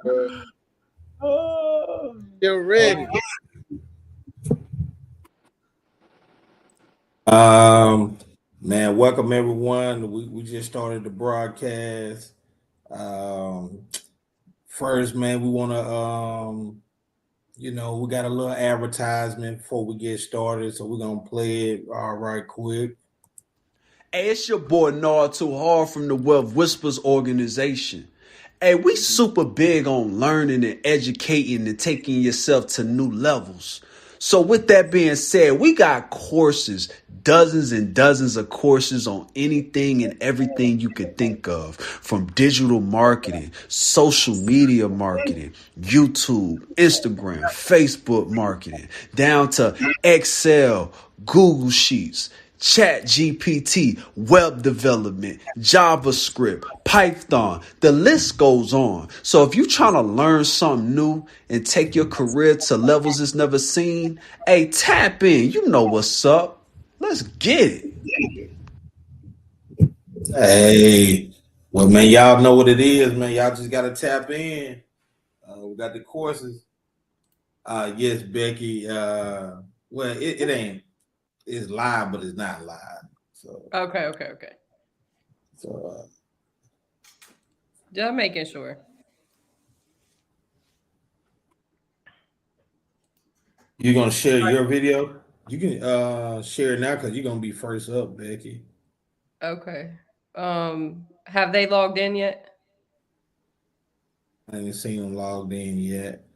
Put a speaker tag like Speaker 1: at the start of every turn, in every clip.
Speaker 1: You're ready.
Speaker 2: Um, Man, welcome everyone. We just started the broadcast. Um, First, man, we want to we got a little advertisement before we get started, so we're gonna play it right quick.
Speaker 3: Hey, it's your boy Nard Too Hard from the Wealth Whispers organization. Hey, we super big on learning and educating and taking yourself to new levels. So with that being said, we got courses, dozens and dozens of courses on anything and everything you can think of, from digital marketing, social media marketing, YouTube, Instagram, Facebook marketing, down to Excel, Google Sheets, Chat GPT, web development, JavaScript, Python. The list goes on. So if you're trying to learn something new and take your career to levels it's never seen, hey, tap in. You know what's up. Let's get it.
Speaker 2: Hey, well, man, y'all know what it is, man. Y'all just gotta tap in. We got the courses. Yes, Becky. Well, it ain't. It's live, but it's not live. So,
Speaker 4: Okay.
Speaker 2: so
Speaker 4: Just making sure.
Speaker 2: you're gonna share your video. You can share it now because you're gonna be first up, Becky.
Speaker 4: Okay. Have they logged in yet?
Speaker 2: I ain't seen them logged in yet.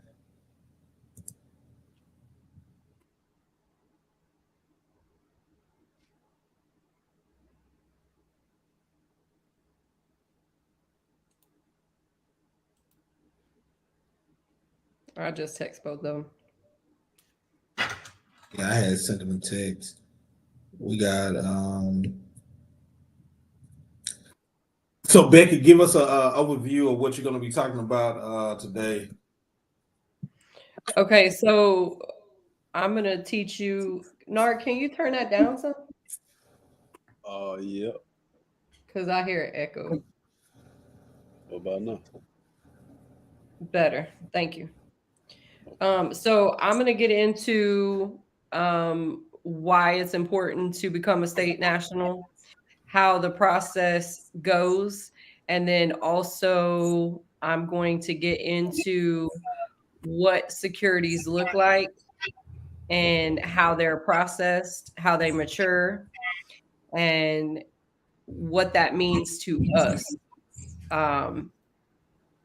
Speaker 4: I just text both of them.
Speaker 2: Yeah, I had sent them a text. We got so Becky, give us a overview of what you're gonna be talking about today.
Speaker 4: Okay, so I'm gonna teach you. Nard, can you turn that down some?
Speaker 1: Yeah.
Speaker 4: Because I hear it echo.
Speaker 1: What about now?
Speaker 4: Better. Thank you. So I'm gonna get into why it's important to become a state national, how the process goes, and then also I'm going to get into what securities look like and how they're processed, how they mature, and what that means to us. Um,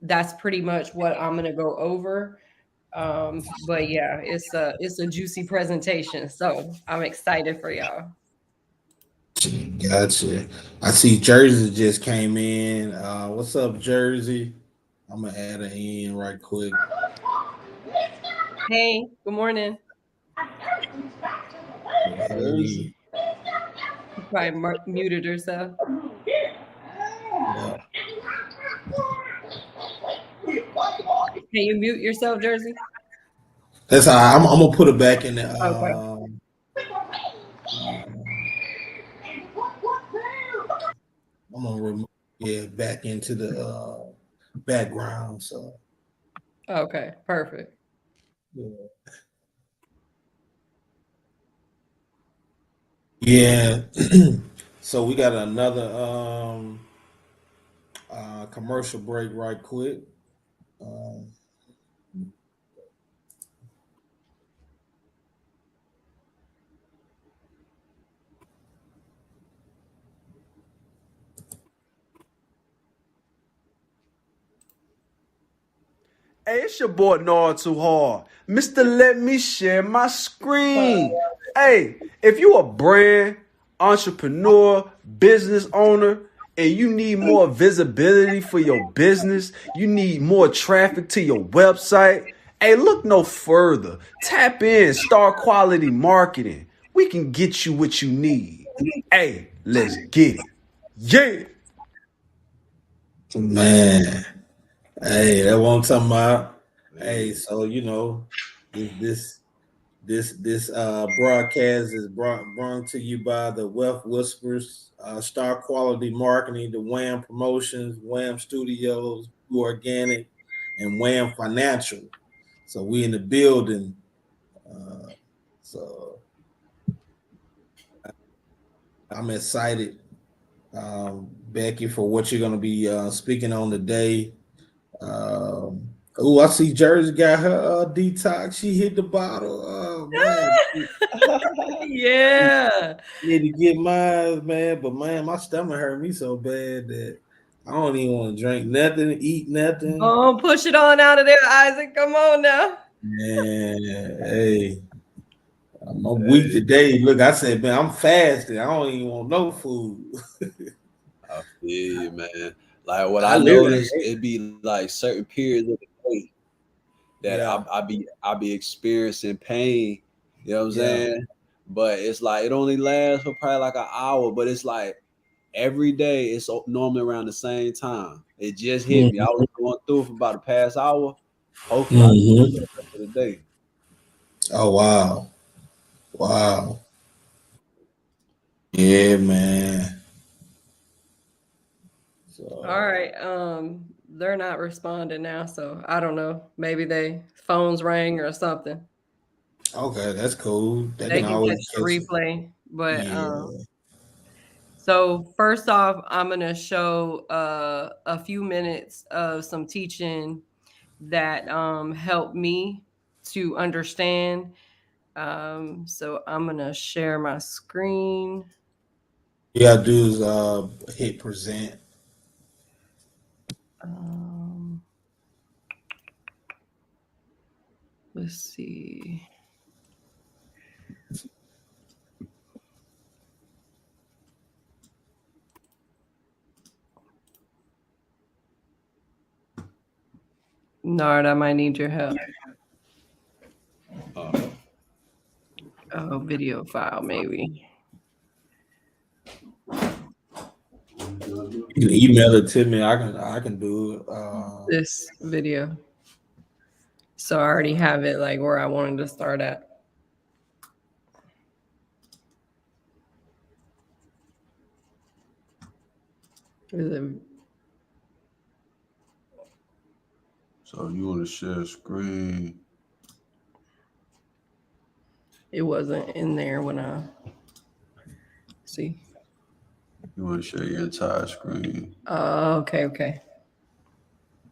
Speaker 4: that's pretty much what I'm going to go over. But yeah, it's a juicy presentation, so I'm excited for y'all.
Speaker 2: Gotcha. I see Jersey just came in. What's up, Jersey? I'm gonna add her in right quick.
Speaker 4: Hey, good morning.
Speaker 1: Jersey.
Speaker 2: Hey,
Speaker 4: She probably muted herself.
Speaker 2: yeah.
Speaker 4: Can you mute yourself, Jersey?
Speaker 2: That's how I'm gonna put it back in the.
Speaker 4: Okay.
Speaker 2: I'm gonna remove back into the background. So
Speaker 4: Okay, perfect.
Speaker 2: yeah. Yeah. So we got another commercial break right quick. Um,
Speaker 3: Hey, it's your boy Nard Too Hard. Mr. Let me share my screen. Hey, if you a brand, entrepreneur, business owner, and you need more visibility for your business, you need more traffic to your website, hey, look no further. Tap in Star Quality Marketing. We can get you what you need. Hey, let's get it. Yeah.
Speaker 2: Man, hey, that what I'm talking about. Hey, so this this broadcast is brought to you by the Wealth Whispers, Star Quality Marketing, the Wham Promotions, Wham Studios, Blue Organic, and Wham Financial. So we in the building. So I'm excited, Becky, for what you're going to be speaking on today. I see Jersey got her detox. She hit the bottle. Oh man,
Speaker 4: Yeah.
Speaker 2: need to get mine, man. But man, my stomach hurt me so bad that I don't even want to drink nothing, eat nothing.
Speaker 4: Oh, push it on out of there, Isaac. Come on now.
Speaker 2: Man, hey, I'm weak today. Look, I said, man, I'm fasting. I don't even want no food.
Speaker 3: I feel you, man. Like what
Speaker 2: I
Speaker 3: I
Speaker 2: literally
Speaker 3: noticed, it be like certain periods of the day that I be experiencing pain. You know what I'm saying? But it's like it only lasts for probably like an hour. But it's like every day it's normally around the same time. It just hit me. I was going through it for about the past hour. Hopefully, I can get the rest of the day.
Speaker 2: Oh wow, wow, yeah, man. So,
Speaker 4: all right. They're not responding now, so I don't know. Maybe they phones rang or something.
Speaker 2: okay, that's cool.
Speaker 4: They
Speaker 2: Can
Speaker 4: can
Speaker 2: always
Speaker 4: catch the replay. But
Speaker 2: yeah.
Speaker 4: so first off, I'm gonna show a few minutes of some teaching that helped me to understand. So I'm gonna share my screen.
Speaker 2: You gotta do is hit present.
Speaker 4: Let's see. Nard, I might need your help. Oh, video file, maybe.
Speaker 2: You can email it to me. I can do it.
Speaker 4: This video. So I already have it like where I wanted to start at.
Speaker 3: So you want to share screen?
Speaker 4: It wasn't in there when I see.
Speaker 3: You want to share your entire screen?
Speaker 4: Okay.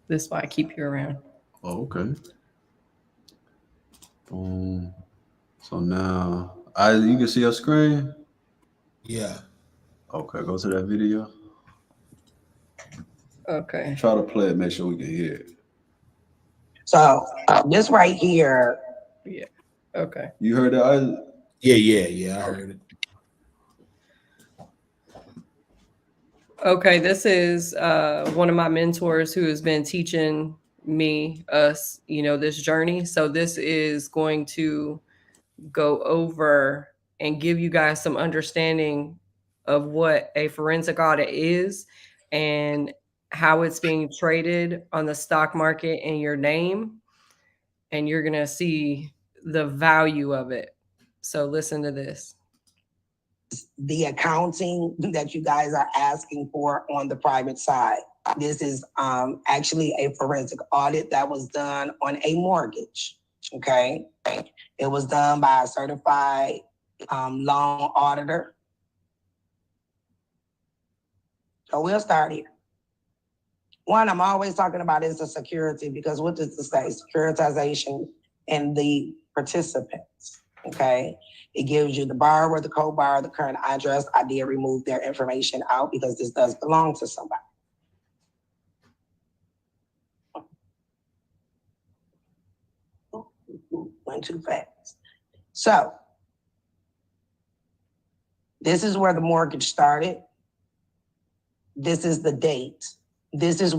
Speaker 4: This is why I keep you around.
Speaker 3: Oh, okay. Boom. So now, you can see your screen?
Speaker 2: Yeah.
Speaker 3: Okay, go to that video.
Speaker 4: Okay.
Speaker 3: Try to play it, make sure we can hear it.
Speaker 5: So this right here.
Speaker 4: Yeah. Okay.
Speaker 3: You heard that?
Speaker 2: Yeah. I heard it.
Speaker 4: Okay, this is one of my mentors who has been teaching us, this journey. So this is going to go over and give you guys some understanding of what a forensic audit is and how it's being traded on the stock market in your name. And you're going to see the value of it. So listen to this.
Speaker 5: The accounting that you guys are asking for on the private side. This is actually a forensic audit that was done on a mortgage. Okay. It was done by a certified loan auditor. So we'll start here. One, I'm always talking about is the security, because what does it say? Securitization and the participants. Okay. It gives you the borrower, the co-borrower, the current address. I did remove their information out because this does belong to somebody. Went too fast. So this is where the mortgage started. This is the date. This is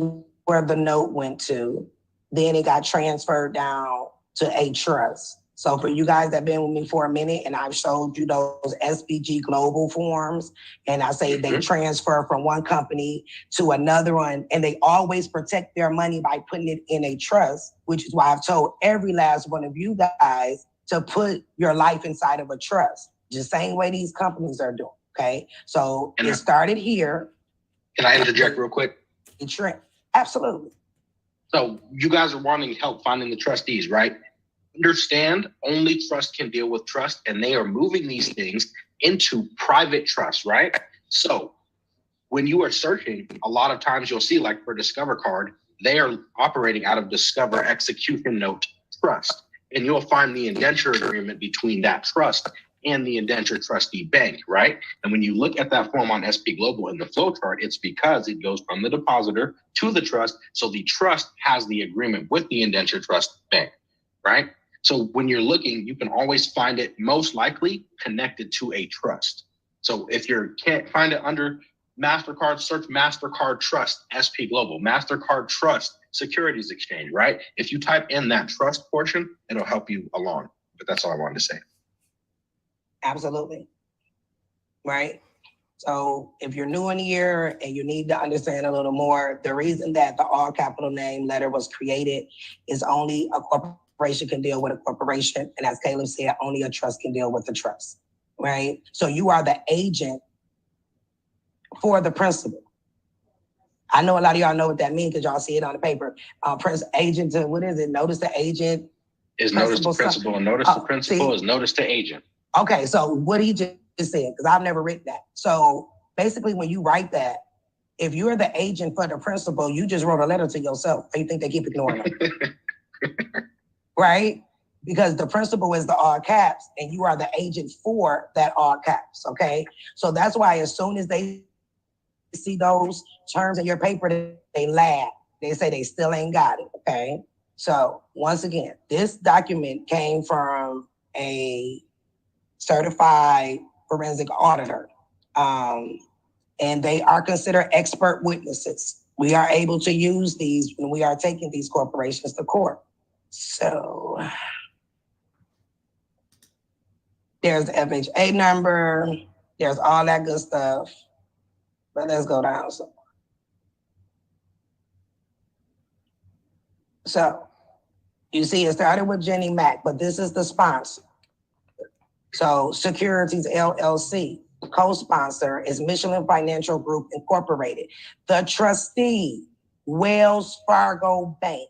Speaker 5: where the note went to. Then it got transferred down to a trust. So for you guys that have been with me for a minute, and I've showed you those SPG global forms, and I say they transfer from one company to another one, and they always protect their money by putting it in a trust, which is why I've told every last one of you guys to put your life inside of a trust, just the same way these companies are doing, okay? So it started here.
Speaker 6: Can I interject real quick?
Speaker 5: Absolutely.
Speaker 6: So you guys are wanting help finding the trustees, right? Understand only trust can deal with trust, and they are moving these things into private trust, right? So when you are searching, a lot of times you'll see, like for Discover Card, they are operating out of Discover Execution Note Trust. And you'll find the indenture agreement between that trust and the indenture trustee bank, right? And when you look at that form on SP Global in the flow chart, it's because it goes from the depositor to the trust. So the trust has the agreement with the indenture trust bank, right? So when you're looking, you can always find it most likely connected to a trust. So if you can't find it under MasterCard, search MasterCard Trust, SP Global, MasterCard Trust, Securities Exchange, right? If you type in that trust portion, it'll help you along. But that's all I wanted to say.
Speaker 5: Absolutely. Right? So if you're new in the year and you need to understand a little more, the reason that the all capital name letter was created is only a corporation can deal with a corporation. And as Caleb said, only a trust can deal with the trust, right? So you are the agent for the principal. I know a lot of y'all know what that means because y'all see it on the paper. Agent to, what is it? Notice to agent.
Speaker 6: Is notice to principal, and notice to principal is notice to agent.
Speaker 5: Okay, so what he just said, because I've never written that. So basically when you write that, if you're the agent for the principal, you just wrote a letter to yourself. Or you think they keep ignoring them? Right? Because the principal is the all caps and you are the agent for that all caps, okay? So that's why as soon as they see those terms in your paper, they laugh. They say they still ain't got it, okay? So once again, this document came from a certified forensic auditor, and they are considered expert witnesses. We are able to use these when we are taking these corporations to court. So there's the FHA number, there's all that good stuff, but let's go down some. So you see, it started with Jenny Mack, but this is the sponsor. So Securities LLC, co-sponsor is Michelin Financial Group Incorporated. The trustee, Wells Fargo Bank.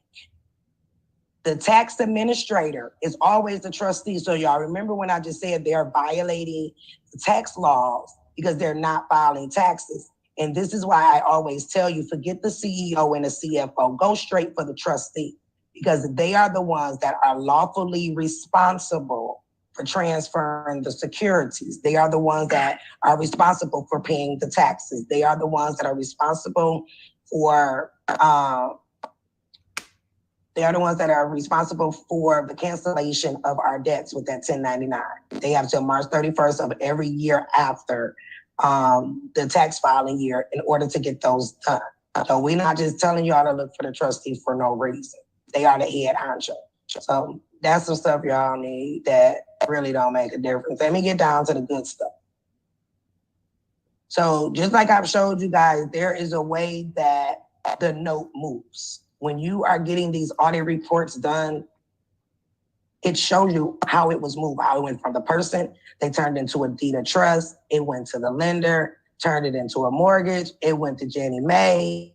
Speaker 5: The tax administrator is always the trustee. So y'all remember when I just said they're violating the tax laws because they're not filing taxes. And this is why I always tell you, forget the CEO and the CFO, go straight for the trustee because they are the ones that are lawfully responsible for transferring the securities. They are the ones that are responsible for paying the taxes. They are the ones that are responsible for, they are the ones that are responsible for the cancellation of our debts with that 1099. They have till March 31st of every year after the tax filing year in order to get those done. So we're not just telling y'all to look for the trustee for no reason. They are the head honcho. So that's some stuff y'all need that really don't make a difference. Let me get down to the good stuff. So just like I've showed you guys, there is a way that the note moves. When you are getting these audit reports done, it shows you how it was moved, how it went from the person, they turned into a deed of trust, it went to the lender, turned it into a mortgage, it went to Jenny Mae,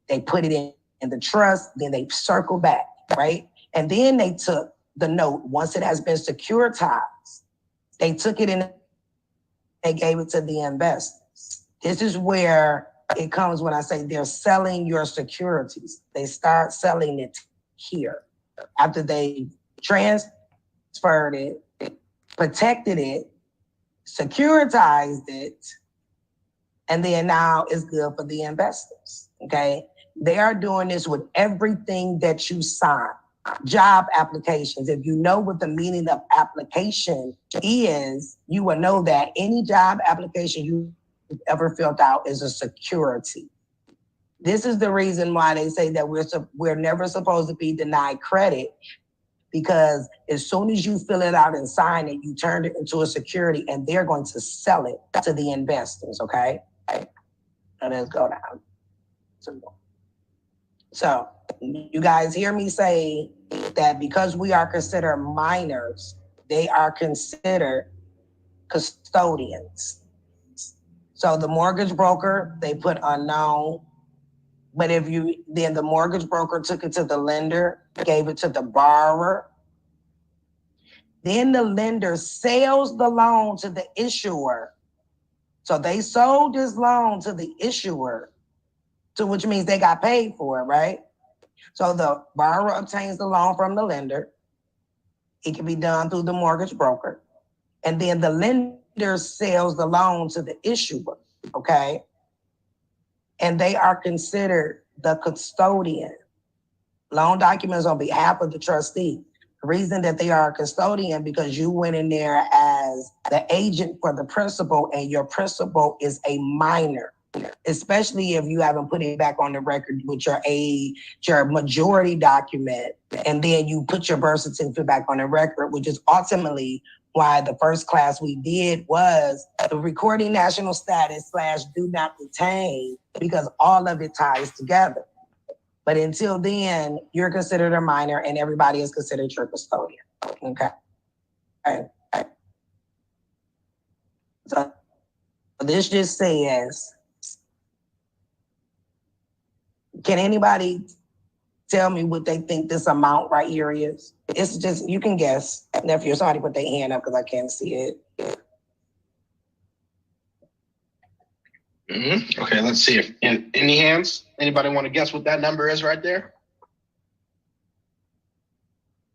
Speaker 5: they put it in the trust, then they circle back, right? And then they took the note, once it has been securitized, they took it in, they gave it to the investors. This is where it comes when I say they're selling your securities. They start selling it here. After they transferred it, protected it, securitized it, and then now it's good for the investors, okay? They are doing this with everything that you sign. Job applications. If you know what the meaning of application is, you will know that any job application you've ever filled out is a security. This is the reason why they say that we're never supposed to be denied credit, because as soon as you fill it out and sign it, you turn it into a security and they're going to sell it to the investors, okay? Now let's go down. So you guys hear me say that because we are considered minors, they are considered custodians. So the mortgage broker, they put unknown. But then the mortgage broker took it to the lender, gave it to the borrower. Then the lender sells the loan to the issuer. So they sold this loan to the issuer, which means they got paid for it, right? So the borrower obtains the loan from the lender. It can be done through the mortgage broker. And then the lender sells the loan to the issuer, okay? And they are considered the custodian. Loan documents on behalf of the trustee. The reason that they are a custodian because you went in there as the agent for the principal and your principal is a minor, especially if you haven't put it back on the record with your age, your majority document, and then you put your birth certificate back on the record, which is ultimately why the first class we did was the recording national status / do not retain, because all of it ties together. But until then, you're considered a minor and everybody is considered your custodian. Okay. All right. So this just says, can anybody tell me what they think this amount right here is? It's just, you can guess. Nephew, somebody put their hand up because I can't see it.
Speaker 6: Mm-hmm. Okay, let's see if any hands. Anybody want to guess what that number is right there?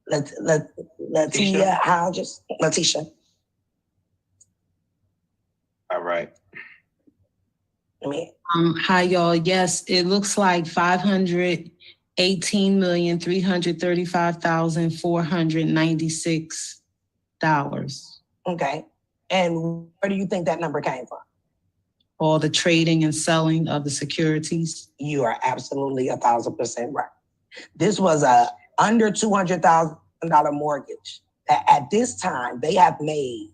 Speaker 5: Letitia, Letitia.
Speaker 6: All right.
Speaker 7: Hi, y'all. Yes, it looks like $518,335,496.
Speaker 5: Okay. And where do you think that number came from?
Speaker 7: All the trading and selling of the securities.
Speaker 5: You are absolutely 1,000% right. This was a under $200,000 mortgage. At this time, they have made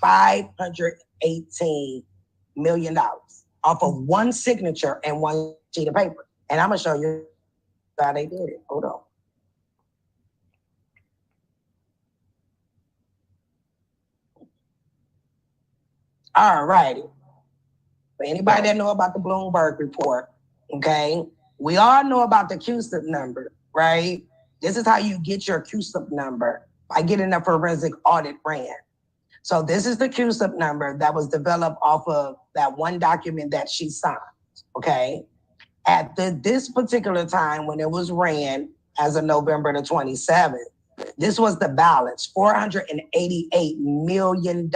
Speaker 5: $518 million off of one signature and one sheet of paper. And I'm gonna show you how they did it. Hold on. All righty. For anybody that know about the Bloomberg report, okay, we all know about the QSIP number, right? This is how you get your QSIP number, by getting a forensic audit ran. So this is the QSIP number that was developed off of that one document that she signed, okay? At this particular time when it was ran as of November the 27th, this was the balance, $488 million.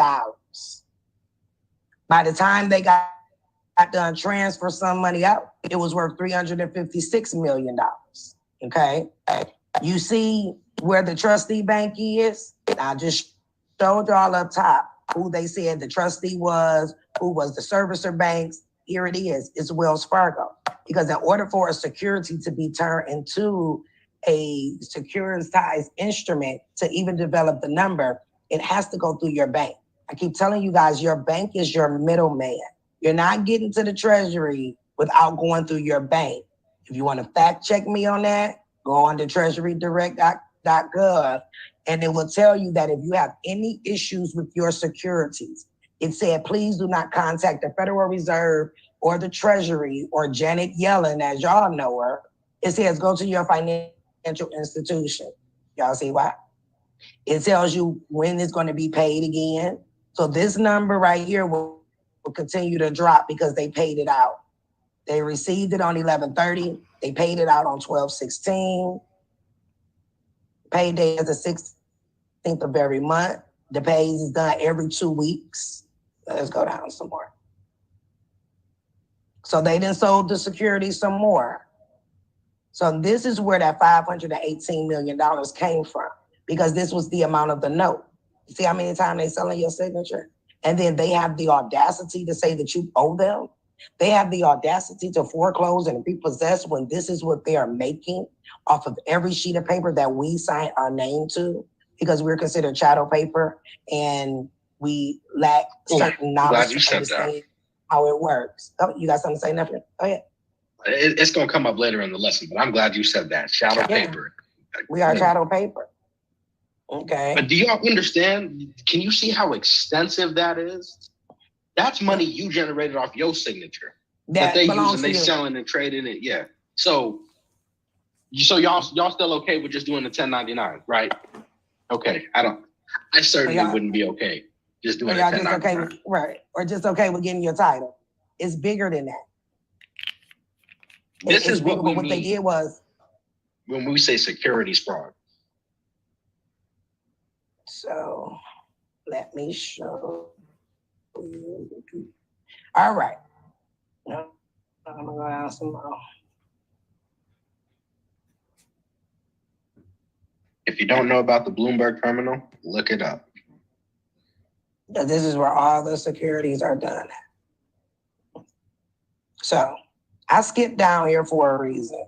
Speaker 5: By the time they got done transfer some money out, it was worth $356 million, okay? You see where the trustee bank is? I just showed y'all up top who they said the trustee was, who was the servicer banks. Here it is, it's Wells Fargo. Because in order for a security to be turned into a securitized instrument to even develop the number, it has to go through your bank. I keep telling you guys, your bank is your middleman. You're not getting to the treasury without going through your bank. If you want to fact check me on that, go on to treasurydirect.gov, and it will tell you that if you have any issues with your securities, it said, please do not contact the Federal Reserve or the Treasury or Janet Yellen, as y'all know her. It says, go to your financial institution. Y'all see why? It tells you when it's going to be paid again. So this number right here will continue to drop because they paid it out. They received it on 11/30. They paid it out on 12/16. Payday is the 16th of every month. The pay is done every 2 weeks. Let's go down some more. So they then sold the security some more. So this is where that $518 million came from, because this was the amount of the note. You see how many times they selling your signature? And then they have the audacity to say that you owe them. They have the audacity to foreclose and repossess when this is what they are making off of every sheet of paper that we sign our name to, because we're considered chattel paper and we lack certain knowledge to understand how it works. Oh, you got something to say, nothing? Oh, yeah.
Speaker 6: It's going to come up later in the lesson, but I'm glad you said that. Chattel paper.
Speaker 5: We are chattel paper. Okay.
Speaker 6: But do y'all understand? Can you see how extensive that is? That's money you generated off your signature that they use and they selling and trading it. Yeah. So y'all still okay with just doing the 1099, right? Okay. I certainly wouldn't be okay just doing a 1099.
Speaker 5: Just okay with, right. Or just okay with getting your title. It's bigger than that.
Speaker 6: This is what we
Speaker 5: what
Speaker 6: mean
Speaker 5: they did was
Speaker 6: when we say securities fraud.
Speaker 5: So let me show you. All right. I'm gonna go down some more.
Speaker 6: If you don't know about the Bloomberg terminal, look it up.
Speaker 5: This is where all the securities are done. So I skipped down here for a reason.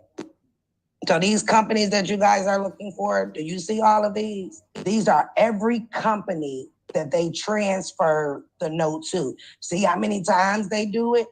Speaker 5: So these companies that you guys are looking for, do you see all of these? These are every company that they transfer the note to. See how many times they do it?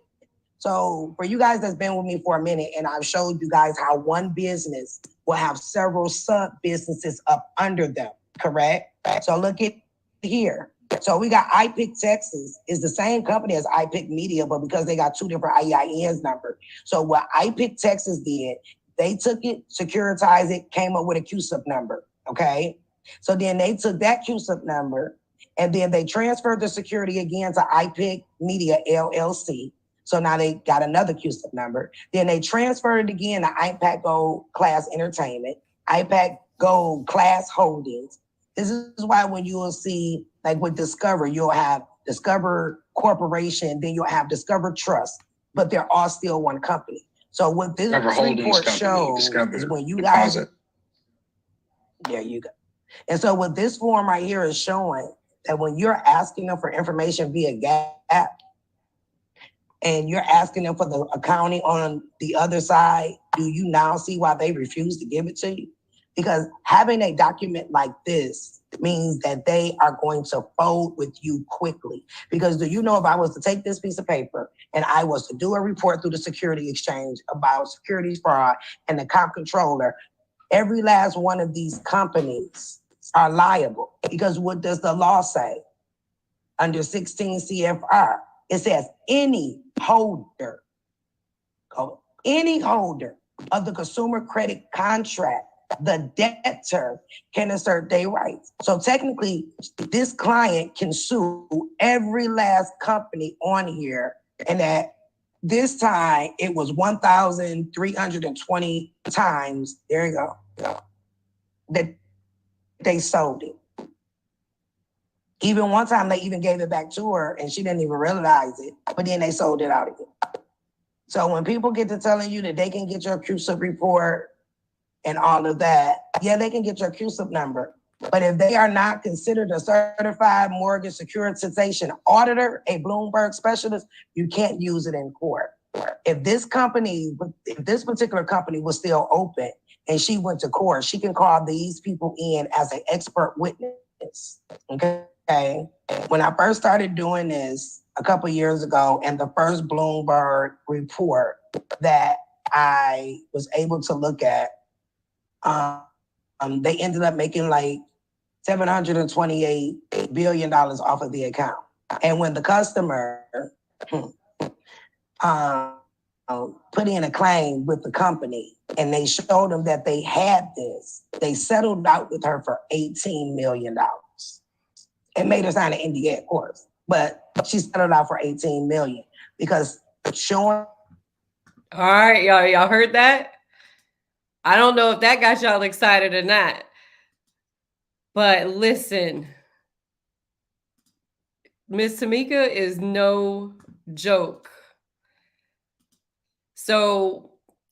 Speaker 5: So for you guys that's been with me for a minute, and I've showed you guys how one business will have several sub-businesses up under them, correct? So look at here. So we got iPick Texas is the same company as iPick Media, but because they got two different EINs number. So what iPick Texas did, they took it, securitized it, came up with a QSIP number, okay? So then they took that QSIP number, and then they transferred the security again to iPick Media LLC. So now they got another QSIP number. Then they transferred it again to iPack Gold Class Entertainment, iPack Gold Class Holdings. This is why when you will see, like with Discover, you'll have Discover Corporation, then you'll have Discover Trust, but they're all still one company. So what this report shows is when you guys, there you go. And so what this form right here is showing that when you're asking them for information via GAAP, and you're asking them for the accounting on the other side, do you now see why they refuse to give it to you? Because having a document like this means that they are going to fold with you quickly. Because do you know, if I was to take this piece of paper and I was to do a report through the Security Exchange about securities fraud and the comp controller, every last one of these companies are liable. Because what does the law say? Under 16 CFR, it says any holder of the consumer credit contract, the debtor can assert their rights. So technically, this client can sue every last company on here, and at this time, it was 1,320 times, there you go, that they sold it. Even one time, they even gave it back to her, and she didn't even realize it, but then they sold it out again. So when people get to telling you that they can get your QSIP report and all of that, yeah, they can get your QSIP number. But if they are not considered a certified mortgage securitization auditor, a Bloomberg specialist, you can't use it in court. If this particular company was still open and she went to court, she can call these people in as an expert witness, okay? When I first started doing this a couple years ago, and the first Bloomberg report that I was able to look at, they ended up making like $728 billion off of the account. And when the customer put in a claim with the company and they showed them that they had this, they settled out with her for $18 million. It made her sign an NDA, of course, but she settled out for $18 million because showing.
Speaker 4: All right, y'all heard that? I don't know if that got y'all excited or not, but listen, Miss Tamika is no joke. So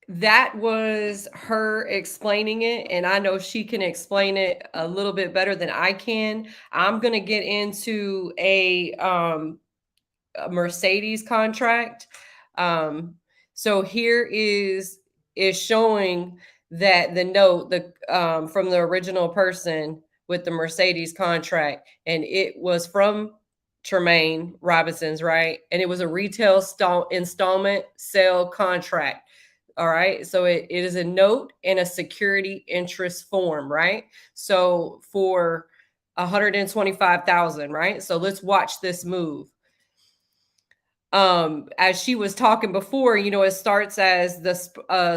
Speaker 4: that was her explaining it, and I know she can explain it a little bit better than I can. I'm going to get into a Mercedes contract. So here is showing that the note from the original person with the Mercedes contract, and it was from Tremaine Robinson's, right? And it was a retail installment sale contract. All right. So it is a note and a security interest form, right? So for 125,000, right? So let's watch this move. as she was talking before, it starts as the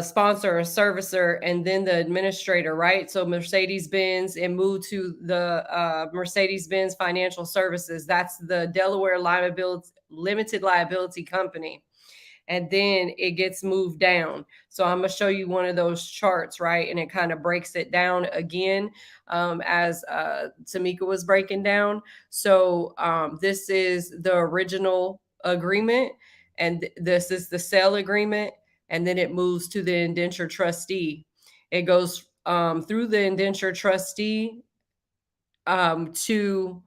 Speaker 4: sponsor or servicer and then the administrator, right? So Mercedes-Benz, and moved to the Mercedes-Benz Financial Services. That's the Delaware limited liability company. And then it gets moved down. So I'm going to show you one of those charts, right? And it kind of breaks it down again, as Tamika was breaking down. So this is the original agreement, and this is the sale agreement, and then it moves to the indenture trustee. It goes through the indenture trustee to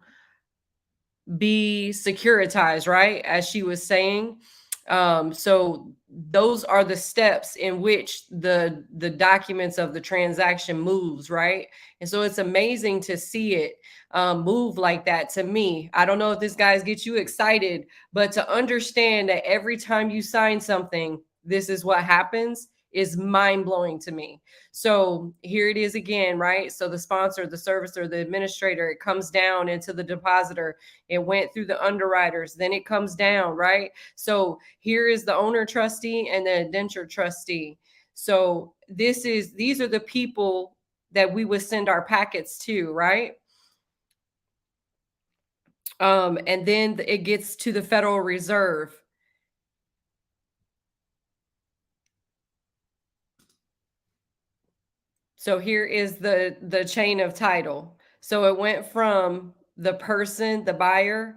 Speaker 4: be securitized, right? As she was saying. So those are the steps in which the documents of the transaction moves, right? And so it's amazing to see it move like that. To me, I don't know if this guys get you excited, but to understand that every time you sign something, this is what happens is mind-blowing to me. So here it is again, right? So the sponsor, the servicer, the administrator, it comes down into the depositor. It went through the underwriters, then it comes down, right? So here is the owner trustee and the indenture trustee. So these are the people that we would send our packets to, right? And then it gets to the Federal Reserve. So here is the chain of title. So it went from the person, the buyer,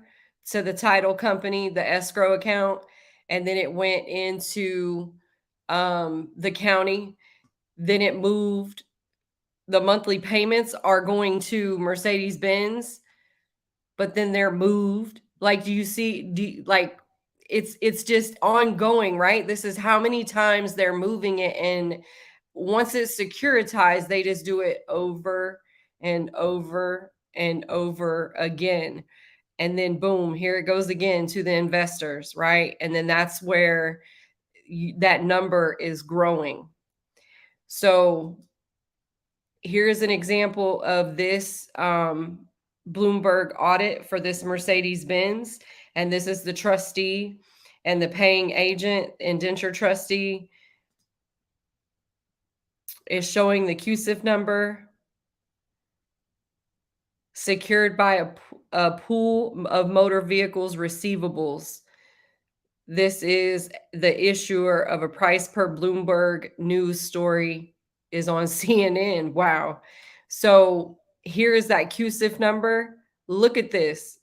Speaker 4: to the title company, the escrow account, and then it went into the county. Then it moved. The monthly payments are going to Mercedes-Benz, but then they're moved. Like, do you see? Like, it's just ongoing, right? This is how many times they're moving it, and once it's securitized, they just do it over and over and over again. And then boom, here it goes again to the investors, right? And then that's where that number is growing. So here's an example of this Bloomberg audit for this Mercedes-Benz. And this is the trustee and the paying agent, indenture trustee, is showing the QSIF number, secured by a pool of motor vehicles receivables. This is the issuer of a price per Bloomberg news story is on CNN. Wow. So here is that QSIF number. Look at this.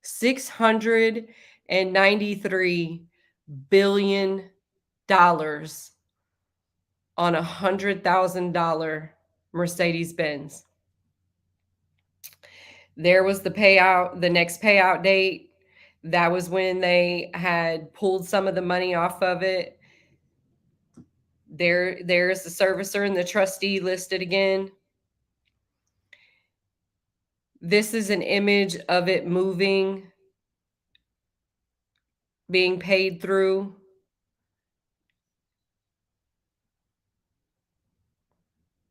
Speaker 4: $693 billion on a $100,000 Mercedes-Benz. There was the payout, the next payout date. That was when they had pulled some of the money off of it. There's the servicer and the trustee listed again. This is an image of it moving, being paid through.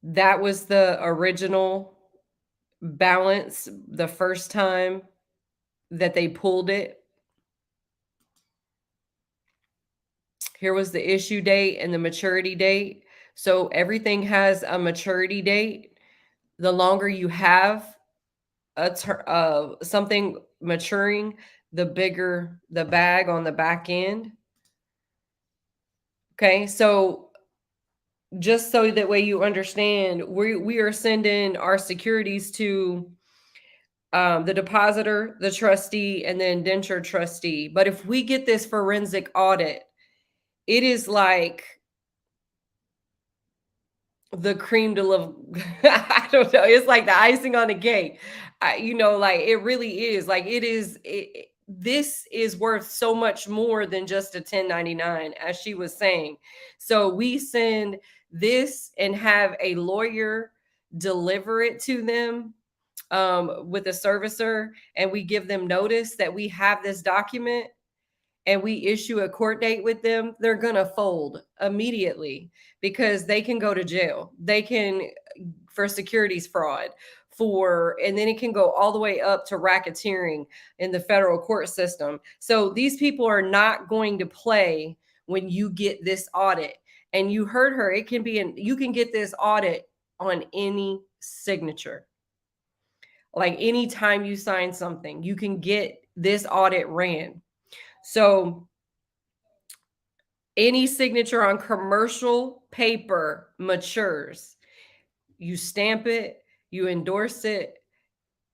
Speaker 4: That was the original balance the first time that they pulled it. Here was the issue date and the maturity date. So everything has a maturity date. The longer you have something maturing, the bigger the bag on the back end. Okay, so just so that way you understand, we are sending our securities to the depositor, the trustee, and the indenture trustee. But if we get this forensic audit, it is like the cream de la I don't know. It's like the icing on the cake. Like it really is. Like this is worth so much more than just a 1099, as she was saying. So we send this and have a lawyer deliver it to them with a servicer, and we give them notice that we have this document, and we issue a court date with them. They're going to fold immediately because they can go to jail. They can for securities fraud, and then it can go all the way up to racketeering in the federal court system. So these people are not going to play when you get this audit. And you heard her, you can get this audit on any signature. Like anytime you sign something, you can get this audit ran. So any signature on commercial paper matures. You stamp it, you endorse it,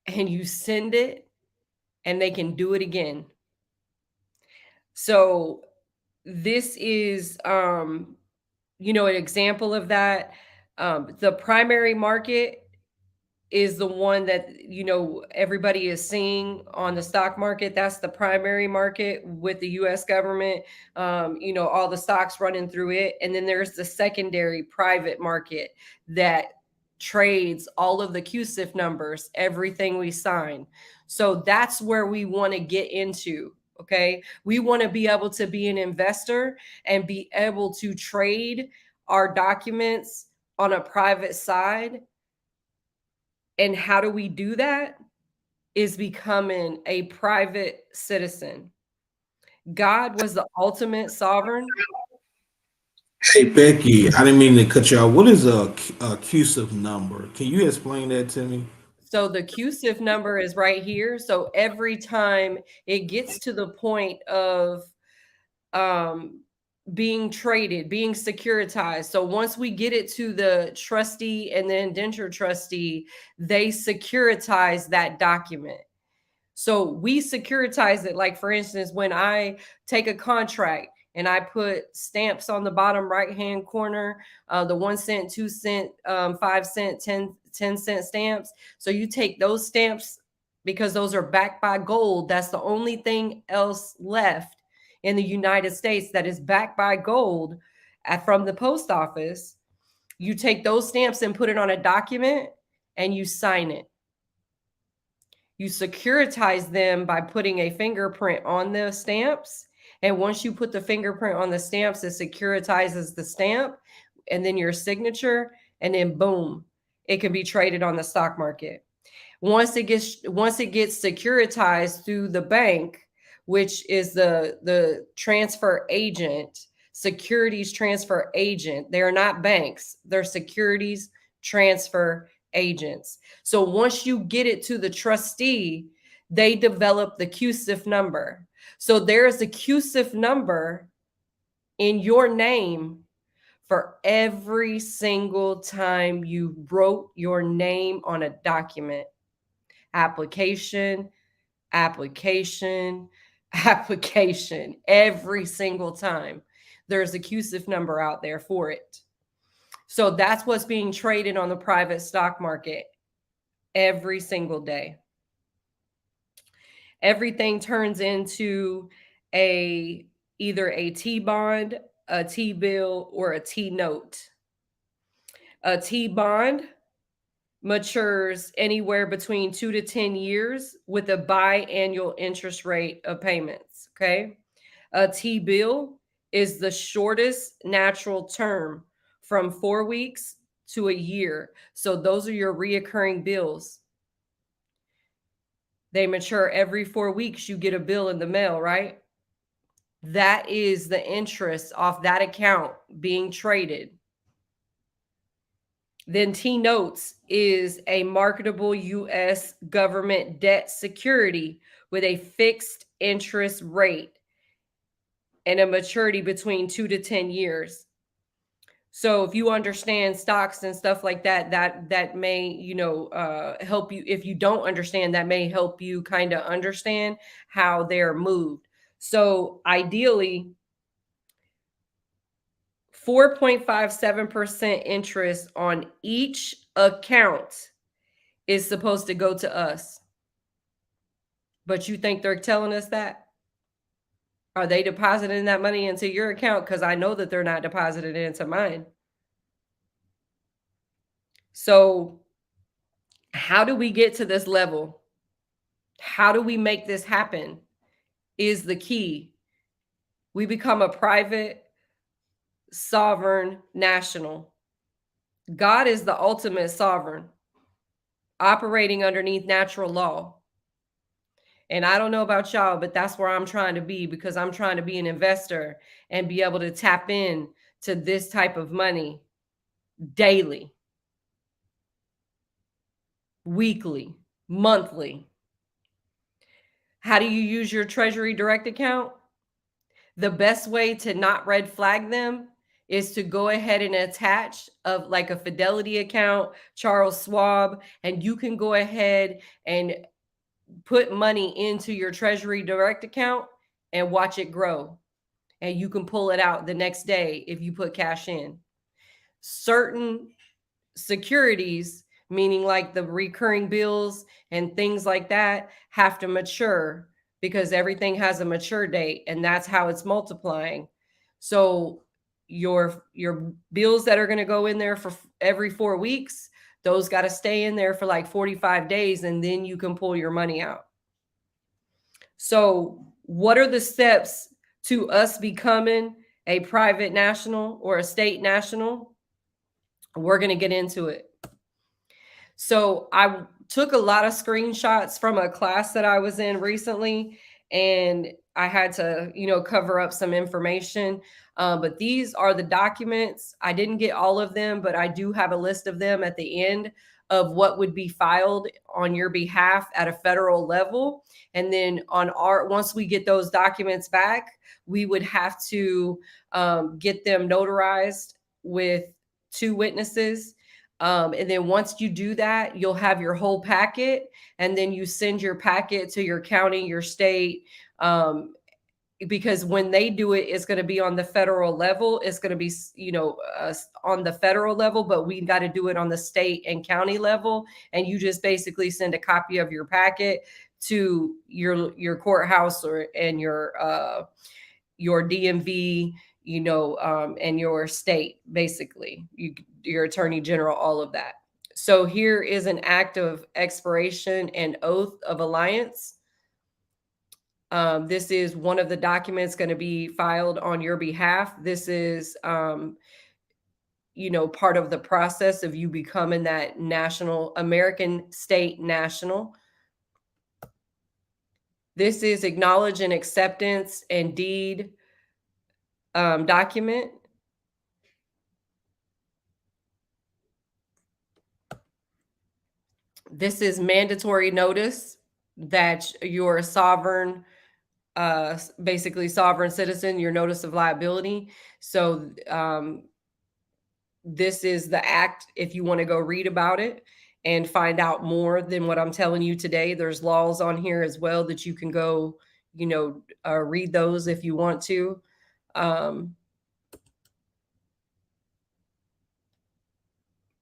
Speaker 4: and you send it, and they can do it again. So this is, an example of that. The primary market is the one that everybody is seeing on the stock market. That's the primary market with the US government, all the stocks running through it. And then there's the secondary private market that trades all of the QSIF numbers, everything we sign. So that's where we want to get into. Okay, we want to be able to be an investor and be able to trade our documents on a private side. And how do we do that? Is becoming a private citizen. God was the ultimate sovereign.
Speaker 2: Hey, Becky, I didn't mean to cut you off. What is a CUSIF number? Can you explain that to me?
Speaker 4: So the QSIF number is right here. So every time it gets to the point of being traded, being securitized. So once we get it to the trustee and the indenture trustee, they securitize that document. So we securitize it. Like, for instance, when I take a contract and I put stamps on the bottom right-hand corner, the 1 cent, 2 cent, 5 cent, 10 cent stamps. So you take those stamps because those are backed by gold. That's the only thing else left in the United States that is backed by gold from the post office. You take those stamps and put it on a document and you sign it. You securitize them by putting a fingerprint on the stamps. And once you put the fingerprint on the stamps, it securitizes the stamp and then your signature, and then boom, it can be traded on the stock market. Once it gets securitized through the bank, which is the transfer agent, securities transfer agent. They are not banks, they're securities transfer agents. So once you get it to the trustee, they develop the QSIF number. So there is a QSIF number in your name for every single time you wrote your name on a document. Application, every single time. There's a QSIF number out there for it. So that's what's being traded on the private stock market every single day. Everything turns into either a T-bond, a T-bill, or a T-note. A T-bond matures anywhere between 2 to 10 years with a biannual interest rate of payments. Okay. A T-bill is the shortest natural term, from 4 weeks to a year. So those are your reoccurring bills. They mature every 4 weeks. You get a bill in the mail, right? That is the interest off that account being traded. Then T-notes is a marketable U.S. government debt security with a fixed interest rate and a maturity between 2 to 10 years. So if you understand stocks and stuff like that, that may, help you. If you don't understand, that may help you kind of understand how they're moved. So ideally, 4.57% interest on each account is supposed to go to us. But you think they're telling us that? Are they depositing that money into your account? Because I know that they're not depositing it into mine. So how do we get to this level? How do we make this happen is the key. We become a private, sovereign national. God is the ultimate sovereign, operating underneath natural law. And I don't know about y'all, but that's where I'm trying to be, because I'm trying to be an investor and be able to tap in to this type of money daily, weekly, monthly. How do you use your Treasury Direct account? The best way to not red flag them is to go ahead and attach of like a Fidelity account, Charles Schwab, and you can go ahead and put money into your Treasury Direct account and watch it grow. And you can pull it out the next day if you put cash in. Certain securities, meaning like the recurring bills and things like that, have to mature, because everything has a mature date, and that's how it's multiplying. So your bills that are going to go in there for every 4 weeks, those got to stay in there for like 45 days, and then you can pull your money out. So what are the steps to us becoming a private national or a state national? We're going to get into it. So I took a lot of screenshots from a class that I was in recently, and I had to, cover up some information. But these are the documents. I didn't get all of them, but I do have a list of them at the end of what would be filed on your behalf at a federal level. And then once we get those documents back, we would have to get them notarized with 2 witnesses. And then once you do that, you'll have your whole packet, and then you send your packet to your county, your state, because when they do it, it's going to be on the federal level. It's going to be, on the federal level, but we got to do it on the state and county level. And you just basically send a copy of your packet to your courthouse and your DMV, and your state, basically, your attorney general, all of that. So here is an act of expiration and oath of alliance. This is one of the documents going to be filed on your behalf. This is, part of the process of you becoming that national, American state national. This is acknowledge and acceptance and deed document. This is mandatory notice that you're a sovereign, basically sovereign citizen, your notice of liability. So this is the act. If you want to go read about it and find out more than what I'm telling you today, there's laws on here as well that you can go, read those if you want to.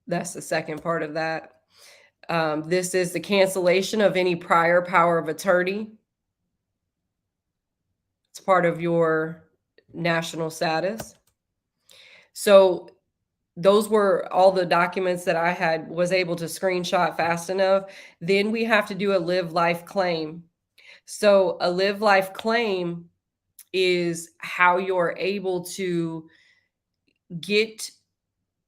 Speaker 4: That's the second part of that. This is the cancellation of any prior power of attorney. It's part of your national status. So those were all the documents that I was able to screenshot fast enough. Then we have to do a live life claim. So a live life claim is how you're able to get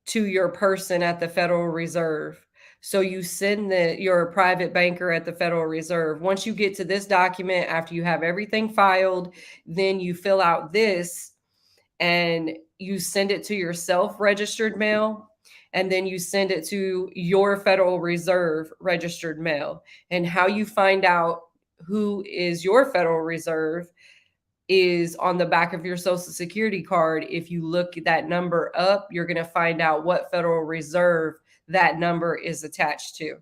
Speaker 4: to your person at the Federal Reserve. So you send your private banker at the Federal Reserve. Once you get to this document, after you have everything filed, then you fill out this and you send it to your self-registered mail, and then you send it to your Federal Reserve registered mail. And how you find out who is your Federal Reserve is on the back of your Social Security card. If you look that number up, you're going to find out what Federal Reserve that number is attached to.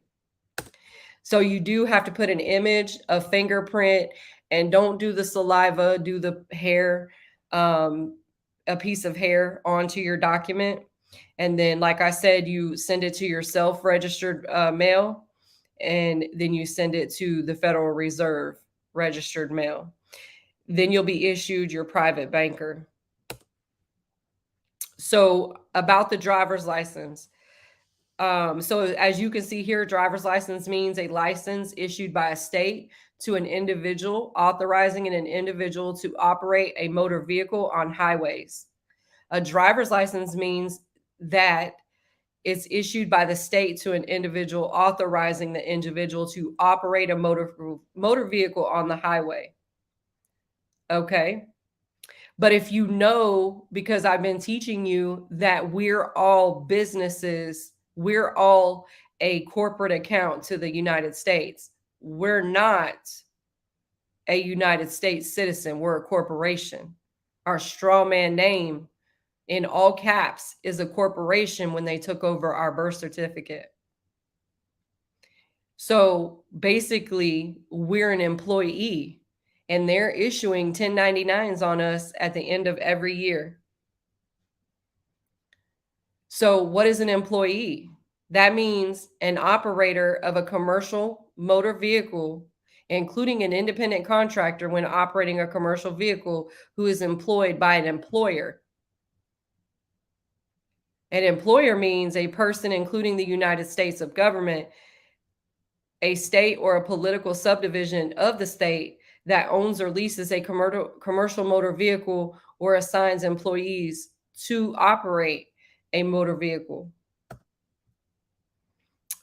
Speaker 4: So you do have to put an image, a fingerprint, and don't do the saliva, do the hair, a piece of hair onto your document. And then, like I said, you send it to your self-registered mail, and then you send it to the Federal Reserve registered mail. Then you'll be issued your private banker. So about the driver's license. So as you can see here, driver's license means a license issued by a state to an individual, authorizing an individual to operate a motor vehicle on highways. A driver's license means that It's issued by the state to an individual, authorizing the individual to operate a motor vehicle on the highway. Okay. But if you know, because I've been teaching you that we're all businesses, we're all a corporate account to the United States. We're not a United States citizen. We're a corporation. Our strawman name in all caps is a corporation when they took over our birth certificate. So basically, we're an employee, and they're issuing 1099s on us at the end of every year. So what is an employee? That means an operator of a commercial motor vehicle, including an independent contractor when operating a commercial vehicle, who is employed by an employer. An employer means a person, including the United States of government, a state or a political subdivision of the state that owns or leases a commercial motor vehicle or assigns employees to operate a motor vehicle.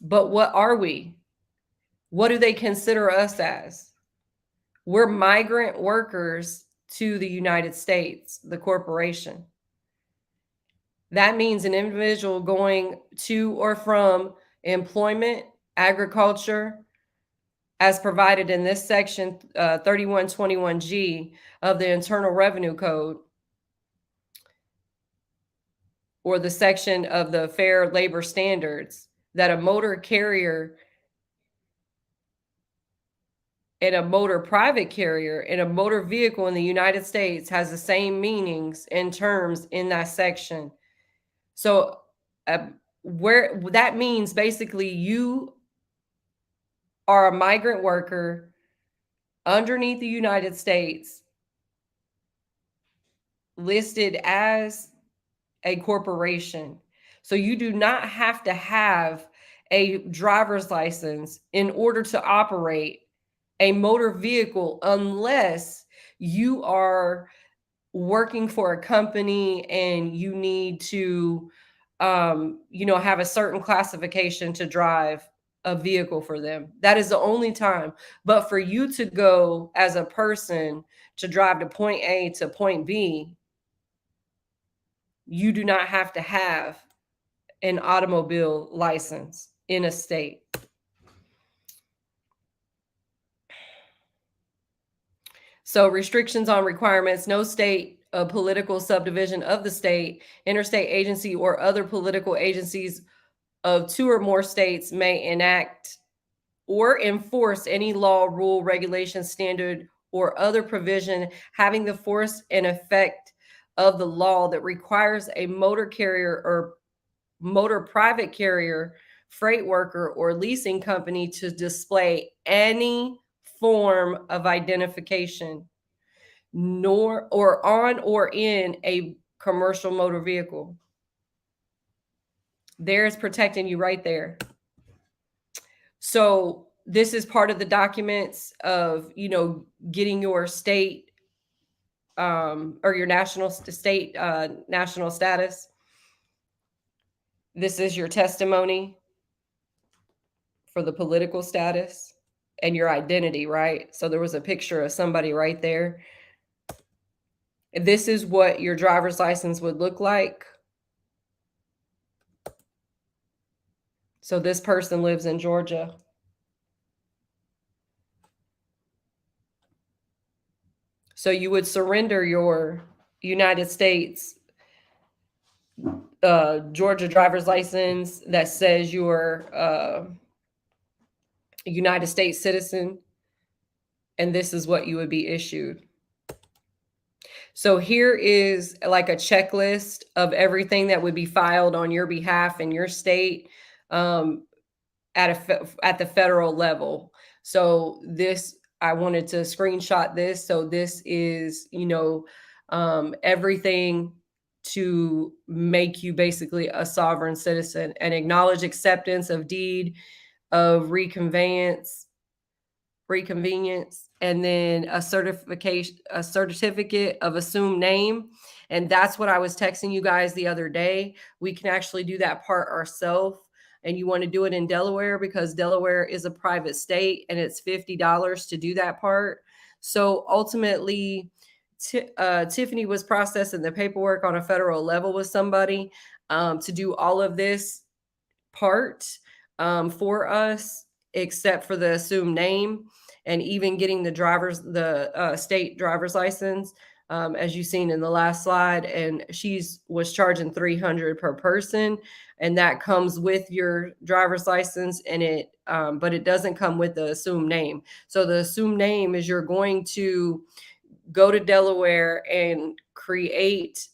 Speaker 4: But what are we? What do they consider us as? We're migrant workers to the United States, the corporation. That means an individual going to or from employment, agriculture, as provided in this section 3121G of the Internal Revenue Code, or the section of the Fair Labor Standards, that a motor carrier and a motor private carrier and a motor vehicle in the United States has the same meanings and terms in that section. So where that means basically you are a migrant worker underneath the United States, listed as a corporation. So you do not have to have a driver's license in order to operate a motor vehicle unless you are working for a company and you need to have a certain classification to drive a vehicle for them. That is the only time. But for you to go as a person to drive to point A to point B, you do not have to have an automobile license in a state. So restrictions on requirements: no state, a political subdivision of the state, interstate agency, or other political agencies of two or more states may enact or enforce any law, rule, regulation, standard, or other provision having the force and effect of the law that requires a motor carrier or motor private carrier, freight worker, or leasing company to display any form of identification, nor or on or in a commercial motor vehicle. There's protecting you right there. So this is part of the documents of, getting your state or your national status. This is your testimony for the political status and your identity, right? So there was a picture of somebody right there. This is what your driver's license would look like. So this person lives in Georgia. So you would surrender your United States Georgia driver's license that says you're a United States citizen, and this is what you would be issued. So here is like a checklist of everything that would be filed on your behalf in your state at the federal level. So this, I wanted to screenshot this. So this is, everything to make you basically a sovereign citizen: and acknowledge acceptance of deed of reconvenience, and then a certificate of assumed name And that's what I was texting you guys the other day. We can actually do that part ourselves. And you want to do it in Delaware because Delaware is a private state and it's $50 to do that part. So ultimately, Tiffany was processing the paperwork on a federal level with somebody to do all of this part for us, except for the assumed name and even getting the state driver's license, as you've seen in the last slide. And was charging $300 per person, and that comes with your driver's license, and but it doesn't come with the assumed name. So the assumed name is you're going to go to Delaware and create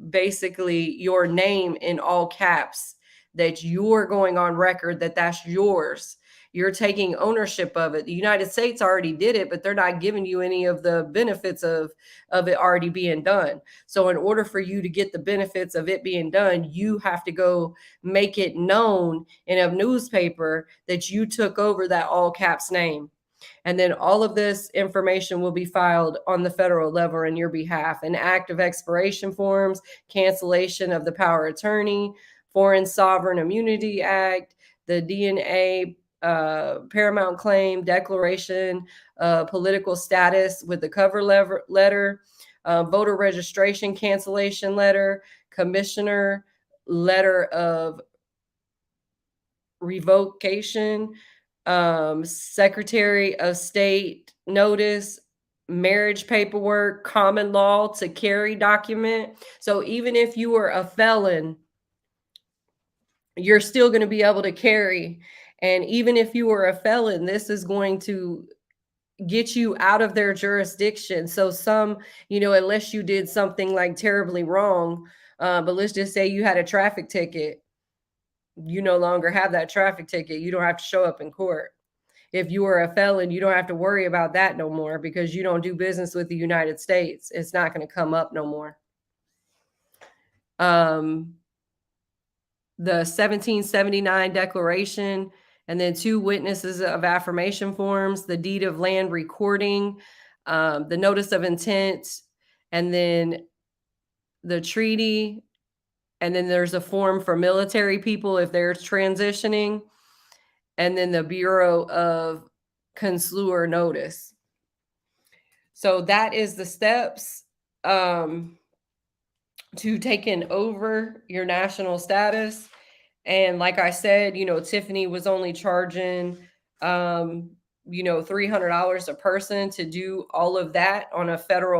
Speaker 4: basically your name in all caps, that you're going on record that that's yours. You're taking ownership of it. The United States already did it, but they're not giving you any of the benefits of it already being done. So in order for you to get the benefits of it being done, you have to go make it known in a newspaper that you took over that all caps name. And then all of this information will be filed on the federal level in your behalf. An act of expiration forms, cancellation of the power of attorney, Foreign Sovereign Immunity Act, the DNA paramount claim, declaration, political status with the cover letter, voter registration cancellation letter, commissioner letter of revocation, Secretary of State notice, marriage paperwork, common law to carry document. So even if you were a felon, you're still going to be able to carry. And even if you were a felon, this is going to get you out of their jurisdiction. So unless you did something like terribly wrong, but let's just say you had a traffic ticket, you no longer have that traffic ticket. You don't have to show up in court. If you are a felon, you don't have to worry about that no more because you don't do business with the United States. It's not going to come up no more. The 1779 declaration, and then 2 witnesses of affirmation forms, the deed of land recording, the notice of intent, and then the treaty. And then there's a form for military people if they're transitioning, and then the Bureau of Consular Notice. So that is the steps to taking over your national status. And like I said, Tiffany was only charging, $300 a person to do all of that on a federal